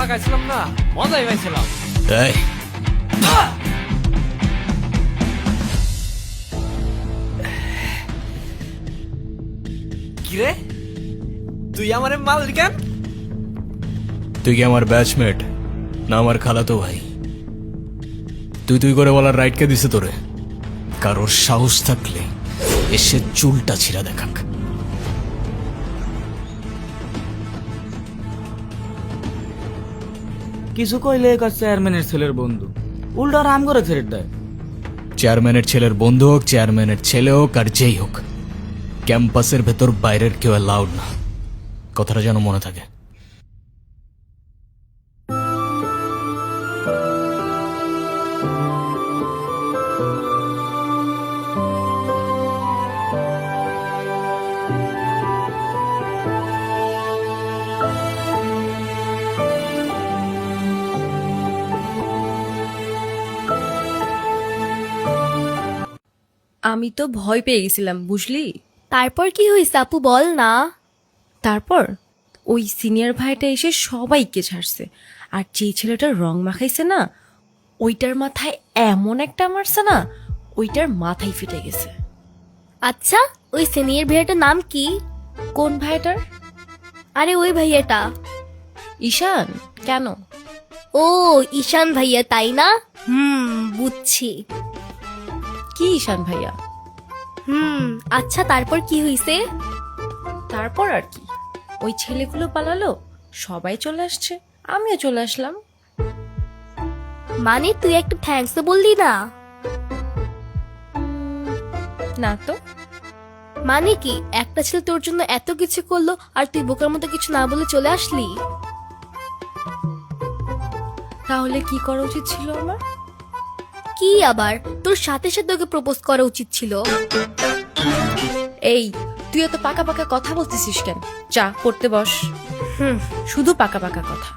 লাগাইছিলাম না, মজাই পাইছিলাম। তাই কিরে, তুই আমারে মাল কেন? তুই কি আমার ব্যাচমেট না আমার খালাতো ভাই? তুই তুই করে বলার রাইট কে দিছে তোরে? কারোর সাহস থাকলে এসে চুলটা ছিঁড়া দেখাক। কিছু কইলে এক চেয়ারম্যানের ছেলের বন্ধু, উল্টা রাম করে ছেড়ে দেয়। চেয়ারম্যানের ছেলের বন্ধু হোক, চেয়ারম্যানের ছেলে হোক, আর যেই হোক, ক্যাম্পাসের ভেতর বাইরের কেউ অ্যালাউড না। কথাটা যেন মনে থাকে। আমি তো ভয় পেয়ে গেছিলাম, বুঝলি? তারপর কি হয়েছে আপু, বল না। তারপর ওই সিনিয়র ভাইটা এসে সবাইকে ছাড়ছে, আর যেই ছেলেটার রং মাখাইছে না, ওইটার মাথায় এমন একটা মারছে না, ওইটার মাথায় ফেটে গেছে। আচ্ছা, ওই সিনিয়র ভাইয়াটার নাম কি? কোন ভাইটার? আরে ওই ভাইয়াটা। ঈশান। কেন? ও, ঈশান ভাইয়া তাই না? বুঝছি। কি ঈশান ভাইয়া? আচ্ছা, তারপর কি হয়েছে? তারপর আর কি, ওই ছেলেগুলো পালালো, সবাই চলে আসছে, আমিও চলে আসলাম। মানে তুই একটু থ্যাঙ্কস তো বললি না? না তো। মানে কি, একটা ছেলে তোর জন্য এত কিছু করলো আর তুই বোকার মতো কিছু না বলে চলে আসলি? তাহলে কি করা উচিত ছিল আমার? কি আবার, তোর সাথে সাথে ওকে প্রপোজ করা উচিত ছিল। এই, তুই এত পাকা পাকা কথা বলতেছিস কেন? যা পড়তে বস। শুধু পাকা পাকা কথা।